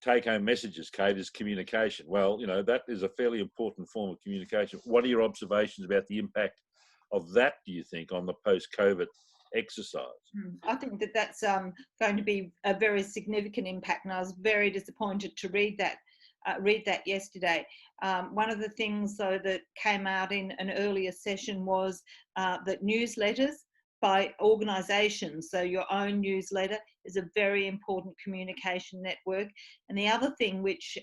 take-home messages, Kate, is communication. Well, you know, that is a fairly important form of communication. What are your observations about the impact of that, do you think, on the post-COVID exercise? I think that that's going to be a very significant impact, and I was very disappointed to read that yesterday. One of the things, though, that came out in an earlier session was that newsletters by organisations, so your own newsletter is a very important communication network. And the other thing which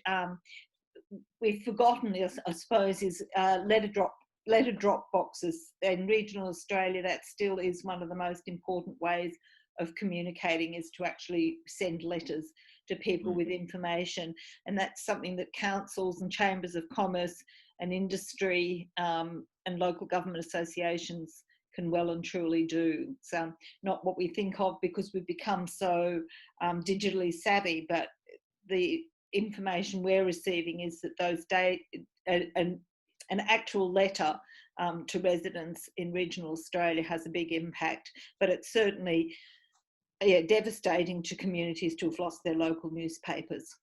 we've forgotten, I suppose, is letter drop boxes. In regional Australia, that still is one of the most important ways of communicating, is to actually send letters to people with information. And that's something that councils and chambers of commerce and industry and local government associations can well and truly do. It's not what we think of because we've become so digitally savvy, but the information we're receiving is that those an actual letter to residents in regional Australia has a big impact, but it's certainly devastating to communities to have lost their local newspapers.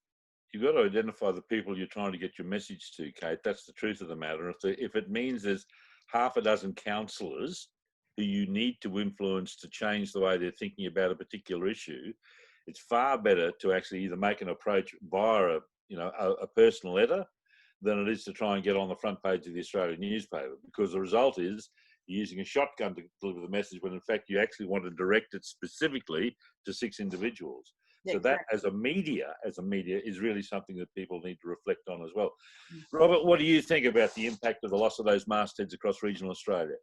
You've got to identify the people you're trying to get your message to, Kate. That's the truth of the matter. If it means there's half a dozen councillors who you need to influence to change the way they're thinking about a particular issue, it's far better to actually either make an approach via a personal letter than it is to try and get on the front page of the Australian newspaper, because the result is you're using a shotgun to deliver the message when in fact you actually want to direct it specifically to 6 individuals. So exactly. That as a media is really something that people need to reflect on as well. Robert, what do you think about the impact of the loss of those mastheads across regional Australia?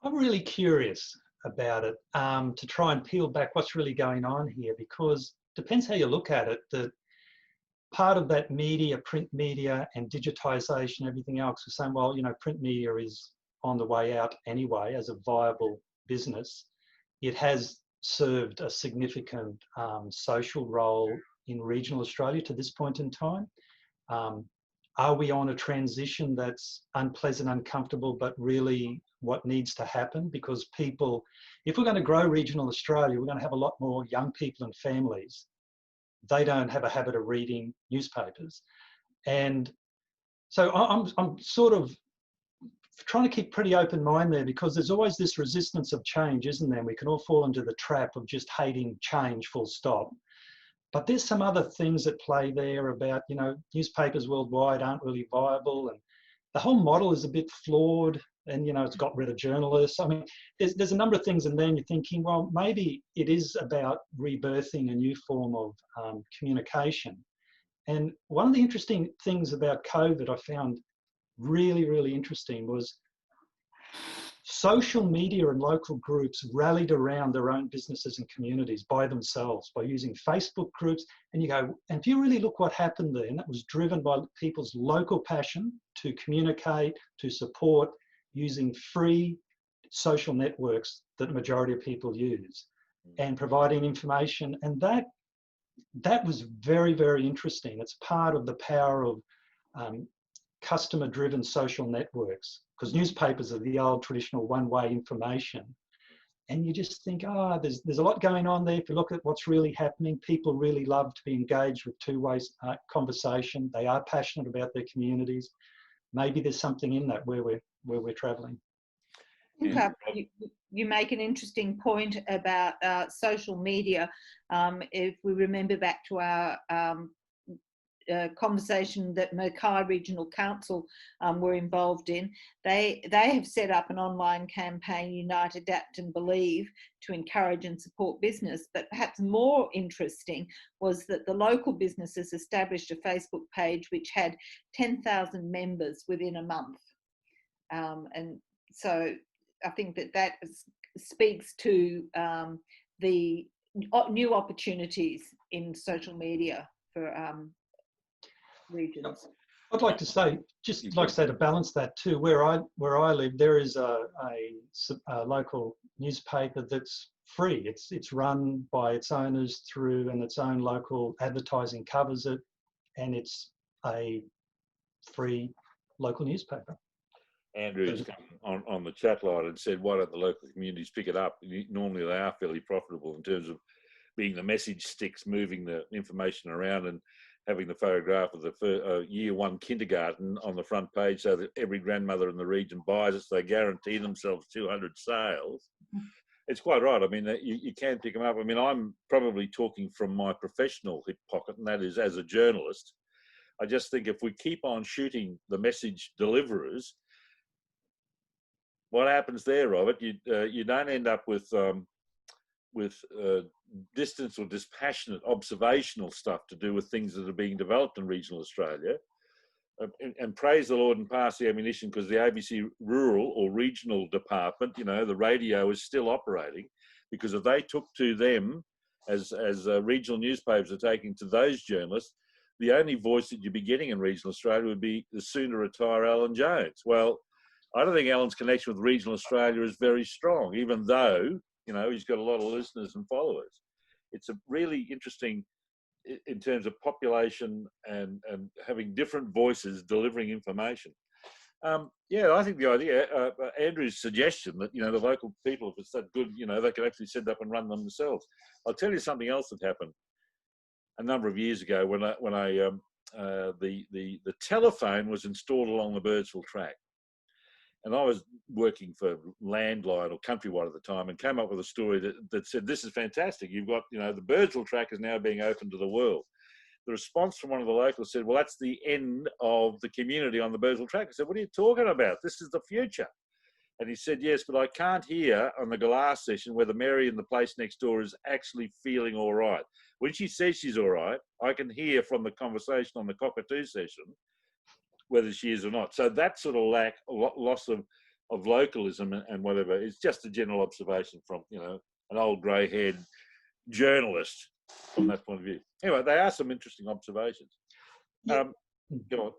I'm really curious about it, to try and peel back what's really going on here, because it depends how you look at it. part of that media, print media and digitisation, everything else, was saying, well, you know, print media is on the way out anyway as a viable business. It has served a significant social role in regional Australia to this point in time. Are we on a transition that's unpleasant, uncomfortable, but really what needs to happen? Because people, if we're going to grow regional Australia, we're going to have a lot more young people and families. They don't have a habit of reading newspapers. And so I'm sort of trying to keep pretty open mind there, because there's always this resistance of change, isn't there? We can all fall into the trap of just hating change, full stop. But there's some other things at play there about, you know, newspapers worldwide aren't really viable, and the whole model is a bit flawed, and, you know, it's got rid of journalists. I mean, there's a number of things in there, and you're thinking, well, maybe it is about rebirthing a new form of communication. And one of the interesting things about COVID I found really, really interesting was social media and local groups rallied around their own businesses and communities by themselves, by using Facebook groups. And you go, and if you really look what happened there, and that was driven by people's local passion to communicate, to support, using free social networks that the majority of people use, and providing information. And that was very, very interesting. It's part of the power of customer-driven social networks, because newspapers are the old traditional one-way information. And you just think, there's a lot going on there. If you look at what's really happening, people really love to be engaged with two-way conversation. They are passionate about their communities. Maybe there's something in that where we're travelling. You make an interesting point about social media. If we remember back to our conversation that Mackay Regional Council were involved in, they have set up an online campaign, Unite, Adapt and Believe, to encourage and support business. But perhaps more interesting was that the local businesses established a Facebook page which had 10,000 members within a month. And so I think that speaks to the new opportunities in social media for regions. I'd like to say, to balance that too, where I live, there is a local newspaper that's free. It's run by its owners and its own local advertising covers it, and it's a free local newspaper. Andrew's come on the chat line and said, why don't the local communities pick it up? Normally they are fairly profitable in terms of being the message sticks, moving the information around, and having the photograph of the year one kindergarten on the front page so that every grandmother in the region buys it, so they guarantee themselves 200 sales. It's quite right. I mean, you can pick them up. I mean, I'm probably talking from my professional hip pocket, and that is as a journalist. I just think if we keep on shooting the message deliverers, what happens there, Robert? You don't end up with distance or dispassionate observational stuff to do with things that are being developed in regional Australia. And praise the Lord and pass the ammunition, because the ABC rural or regional department, you know, the radio is still operating, because if they took to them as regional newspapers are taking to those journalists, the only voice that you'd be getting in regional Australia would be the sooner retire Alan Jones. Well, I don't think Alan's connection with regional Australia is very strong, even though, you know, he's got a lot of listeners and followers. It's a really interesting in terms of population and having different voices delivering information. Yeah, I think the idea, Andrew's suggestion that, you know, the local people, if it's that good, you know, they could actually set up and run them themselves. I'll tell you something else that happened a number of years ago when the telephone was installed along the Birdsville track. And I was working for Landline or Countrywide at the time, and came up with a story that said, this is fantastic. You've got, you know, the Birdsville track is now being open to the world. The response from one of the locals said, well, that's the end of the community on the Birdsville track. I said, what are you talking about? This is the future. And he said, yes, but I can't hear on the glass session whether Mary in the place next door is actually feeling all right. When she says she's all right, I can hear from the conversation on the cockatoo session whether she is or not. So that sort of loss of localism and whatever is just a general observation from, you know, an old grey-haired journalist from that point of view. Anyway, they are some interesting observations. Yeah. Go on.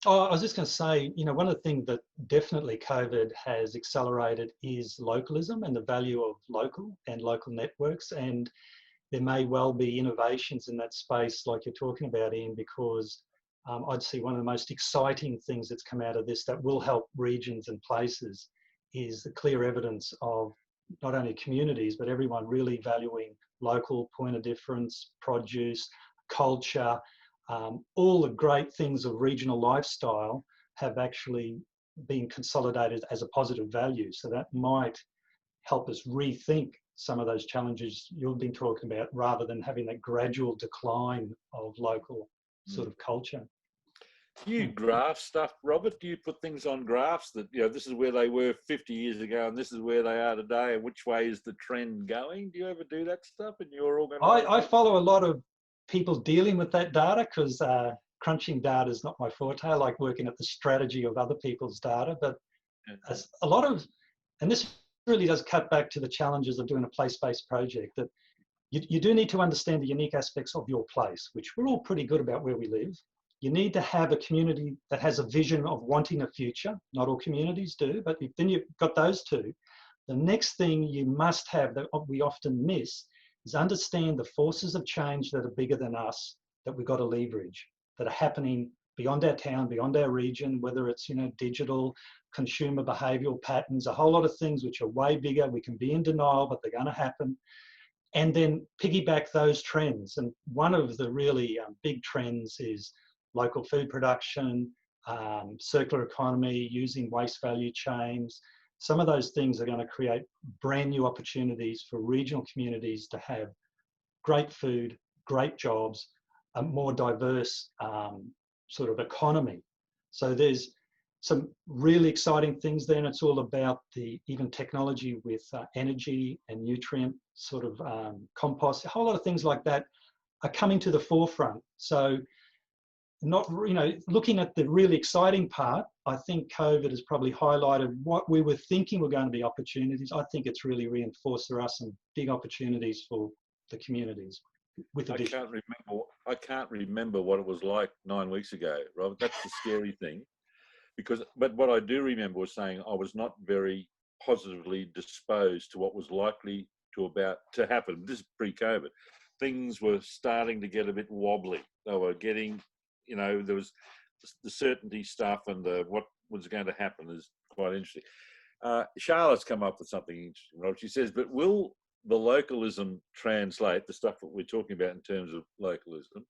Oh, I was just going to say, one of the things that definitely COVID has accelerated is localism and the value of local and local networks. And there may well be innovations in that space like you're talking about, Ian, because I'd see one of the most exciting things that's come out of this that will help regions and places is the clear evidence of not only communities, but everyone really valuing local point of difference, produce, culture. All the great things of regional lifestyle have actually been consolidated as a positive value. So that might help us rethink some of those challenges you've been talking about, rather than having that gradual decline of local sort of culture. Do you graph stuff, Robert? Do you put things on graphs that, this is where they were 50 years ago and this is where they are today, and which way is the trend going? Do you ever do that stuff in your organisation? I follow a lot of people dealing with that data, because crunching data is not my forte. I like working at the strategy of other people's data, but a lot of, and this really does cut back to the challenges of doing a place-based project, that you do need to understand the unique aspects of your place, which we're all pretty good about where we live. You need to have a community that has a vision of wanting a future. Not all communities do, but then you've got those two. The next thing you must have that we often miss is understand the forces of change that are bigger than us, that we've got to leverage, that are happening beyond our town, beyond our region, whether it's, digital, consumer behavioural patterns, a whole lot of things which are way bigger. We can be in denial, but they're going to happen. And then piggyback those trends. And one of the really big trends is local food production, circular economy, using waste value chains. Some of those things are going to create brand new opportunities for regional communities to have great food, great jobs, a more diverse sort of economy. So there's some really exciting things there, and it's all about even technology with energy and nutrient sort of compost. A whole lot of things like that are coming to the forefront. So looking at the really exciting part, I think COVID has probably highlighted what we were thinking were going to be opportunities. I think it's really reinforced there are some big opportunities for the communities with the vision. I can't remember what it was like 9 weeks ago, Robert. That's the scary thing. But what I do remember was saying I was not very positively disposed to what was likely to happen. This is pre-COVID. Things were starting to get a bit wobbly. They were getting, there was the certainty stuff, and what was going to happen is quite interesting. Charlotte's come up with something interesting, Rob. She says, but will the localism translate, the stuff that we're talking about in terms of localism,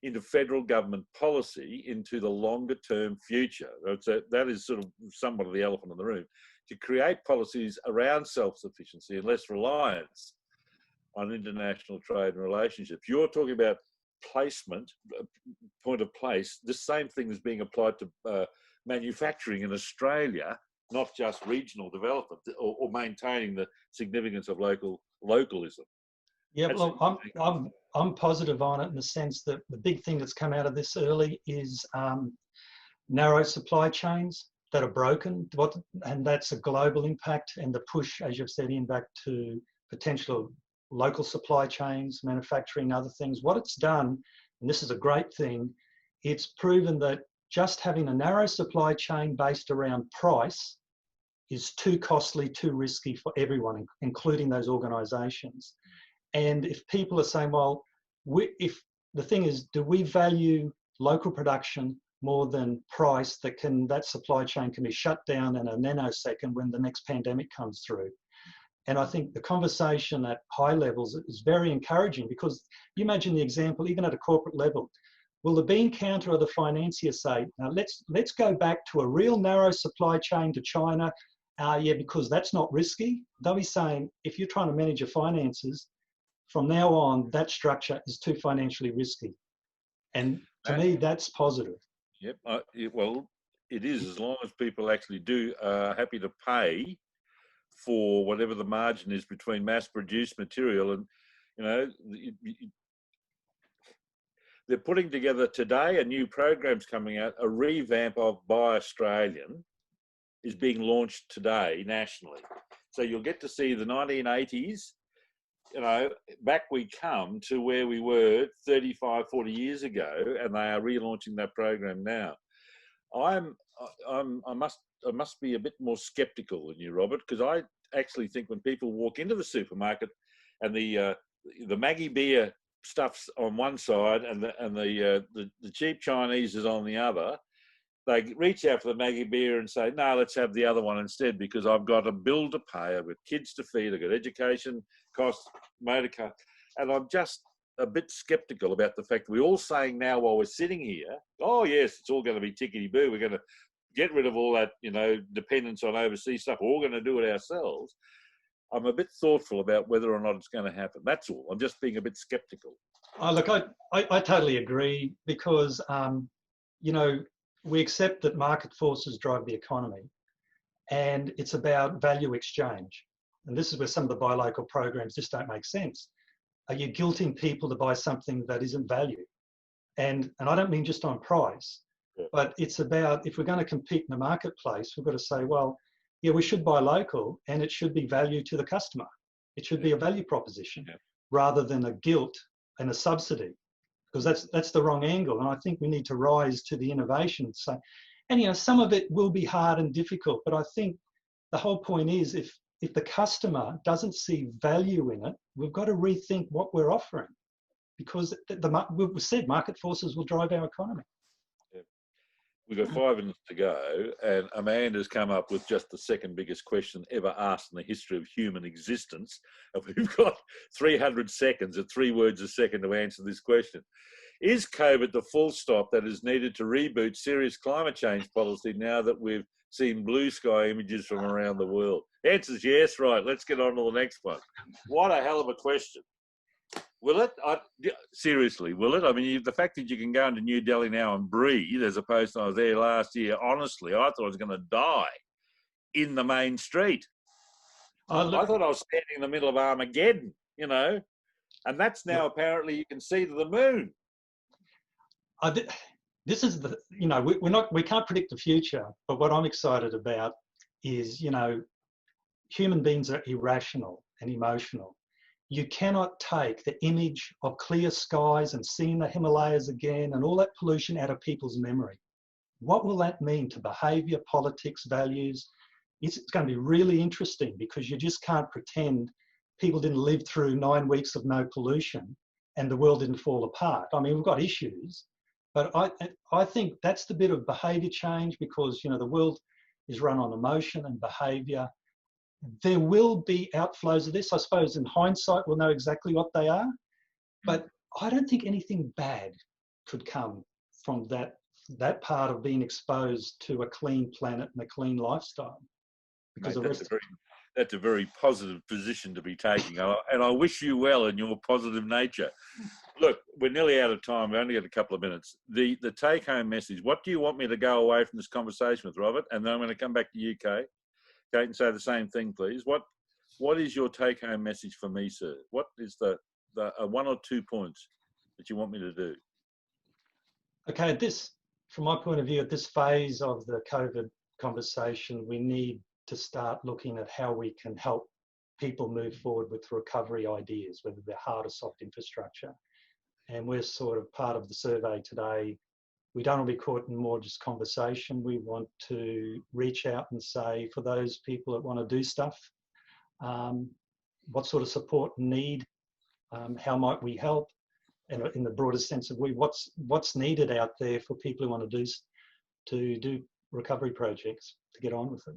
into federal government policy into the longer term future? So that is sort of somewhat of the elephant in the room, to create policies around self-sufficiency and less reliance on international trade and relationships. You're talking about placement, point of place. The same thing is being applied to manufacturing in Australia, not just regional development, or maintaining the significance of localism. Yeah, well, I'm positive on it in the sense that the big thing that's come out of this early is narrow supply chains that are broken, and that's a global impact, and the push, as you've said, back to potential local supply chains, manufacturing, other things. What it's done, and this is a great thing, it's proven that just having a narrow supply chain based around price is too costly, too risky for everyone, including those organisations. And if people are saying, well, if the thing is, do we value local production more than price, that supply chain can be shut down in a nanosecond when the next pandemic comes through. And I think the conversation at high levels is very encouraging, because you imagine the example, even at a corporate level, will the bean counter or the financier say, now let's go back to a real narrow supply chain to China, because that's not risky? They'll be saying, if you're trying to manage your finances, from now on, that structure is too financially risky. And to me, that's positive. Yep. Well, it is, as long as people actually happy to pay for whatever the margin is between mass-produced material and, they're putting together today a new program's coming out, a revamp of Buy Australian is being launched today nationally. So you'll get to see the 1980s you know, back we come to where we were 35, 40 years ago, and they are relaunching that program now. I must be a bit more sceptical than you, Robert, because I actually think when people walk into the supermarket and the Maggie beer stuff's on one side and the cheap Chinese is on the other, they reach out for the Maggie beer and say, no, let's have the other one instead, because I've got a bill to pay, I've got kids to feed, I've got education costs, motor car. And I'm just a bit sceptical about the fact that we're all saying now while we're sitting here, oh, yes, it's all going to be tickety-boo. We're going to get rid of all that, you know, dependence on overseas stuff. We're all going to do it ourselves. I'm a bit thoughtful about whether or not it's going to happen. That's all. I'm just being a bit sceptical. Oh, look, I totally agree because, you know, we accept that market forces drive the economy and it's about value exchange. And this is where some of the buy local programs just don't make sense. Are you guilting people to buy something that isn't value? And I don't mean just on price, but it's about, if we're going to compete in the marketplace, we've got to say, well, yeah, we should buy local and it should be value to the customer. It should be a value proposition rather than a guilt and a subsidy, because that's the wrong angle. And I think we need to rise to the innovation. So, and you know, some of it will be hard and difficult, but I think the whole point is if the customer doesn't see value in it, we've got to rethink what we're offering, because we've said market forces will drive our economy. We've got 5 minutes to go, and Amanda's come up with just the second biggest question ever asked in the history of human existence. And we've got 300 seconds at 3 words a second to answer this question. Is COVID the full stop that is needed to reboot serious climate change policy now that we've seen blue sky images from around the world? Answer's yes, right. Let's get on to the next one. What a hell of a question. Will it? Seriously, will it? I mean, the fact that you can go into New Delhi now and breathe, as opposed to I was there last year, honestly, I thought I was going to die in the main street. I thought I was standing in the middle of Armageddon, you know, and that's now apparently you can see to the moon. This is the, you know, we can't predict the future, but what I'm excited about is, you know, human beings are irrational and emotional. You cannot take the image of clear skies and seeing the Himalayas again and all that pollution out of people's memory. What will that mean to behaviour, politics, values? It's going to be really interesting, because you just can't pretend people didn't live through 9 weeks of no pollution and the world didn't fall apart. I mean, we've got issues, but I think that's the bit of behaviour change, because, you know, the world is run on emotion and behaviour. There will be outflows of this. I suppose in hindsight, we'll know exactly what they are. But I don't think anything bad could come from that part of being exposed to a clean planet and a clean lifestyle. Because Mate, that's a very positive position to be taking. And I wish you well in your positive nature. Look, we're nearly out of time. We only got a couple of minutes. The take-home message, what do you want me to go away from this conversation with, Robert? And then I'm going to come back to you, Kate, and say the same thing, please. What is your take-home message for me, sir? What is the 1 or 2 points that you want me to do? Okay, from my point of view, at this phase of the COVID conversation, we need to start looking at how we can help people move forward with recovery ideas, whether they're hard or soft infrastructure. And we're sort of part of the survey today. We don't want to be caught in more just conversation. We want to reach out and say, for those people that want to do stuff, what sort of support and need, how might we help, and in the broadest sense of what's needed out there for people who want to do recovery projects, to get on with it.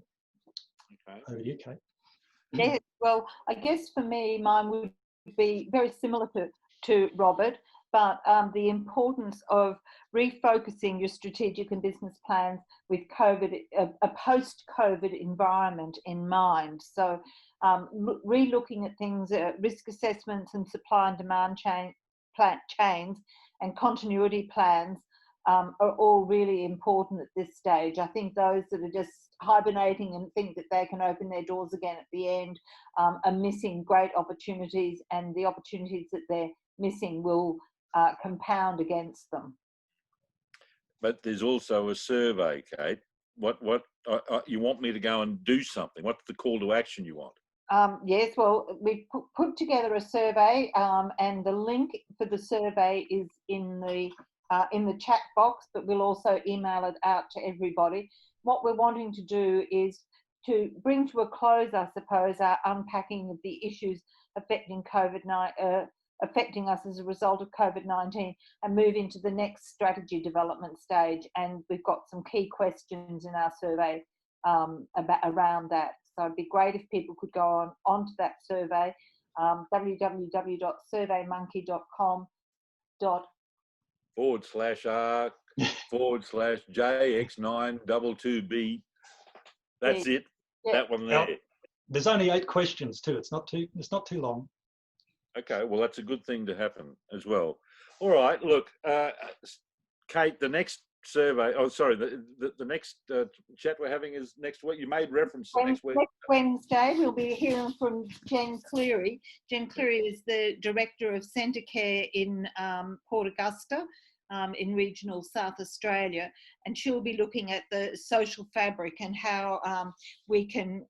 Okay. Over to you, Kate. Yes, well, I guess for me, mine would be very similar to Robert, but the importance of refocusing your strategic and business plans with COVID, a post-COVID environment in mind. So re-looking at things, risk assessments and supply and demand chains and continuity plans are all really important at this stage. I think those that are just hibernating and think that they can open their doors again at the end are missing great opportunities, and the opportunities that they're missing will compound against them. But there's also a survey, Kate. What you want me to go and do something? What's the call to action you want? Yes, well, we've put together a survey, and the link for the survey is in the chat box, but we'll also email it out to everybody. What we're wanting to do is to bring to a close, I suppose, our unpacking of the issues affecting affecting us as a result of COVID-19, and move into the next strategy development stage. And we've got some key questions in our survey around that. So it'd be great if people could go onto that survey, www.surveymonkey.com. /R/JX922B. That's it. Yeah. That one there. There's only 8 questions too. It's not too long. Okay, well, that's a good thing to happen as well. All right, look, Kate, the next survey, the next chat we're having is next week. You made reference to next week. Next Wednesday, we'll be hearing from Jen Cleary. Jen Cleary is the Director of Centre Care in Port Augusta, in regional South Australia, and she'll be looking at the social fabric and how we can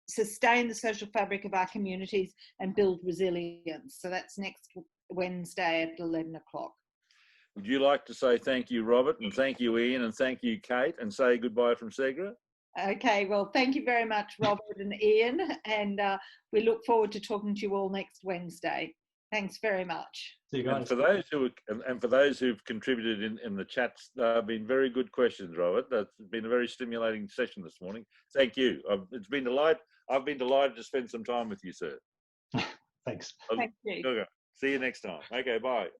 sustain the social fabric of our communities and build resilience. So that's next Wednesday at 11 o'clock. Would you like to say thank you, Robert, and thank you, Ian, and thank you, Kate, and say goodbye from SEGRA? Okay, well, thank you very much, Robert and Ian, and we look forward to talking to you all next Wednesday. Thanks very much. See you guys. And for those who've contributed in the chats, been very good questions, Robert. That's been a very stimulating session this morning. Thank you. It's been a delight. I've been delighted to spend some time with you, sir. Thanks. Thank you. Okay. See you next time. Okay, bye.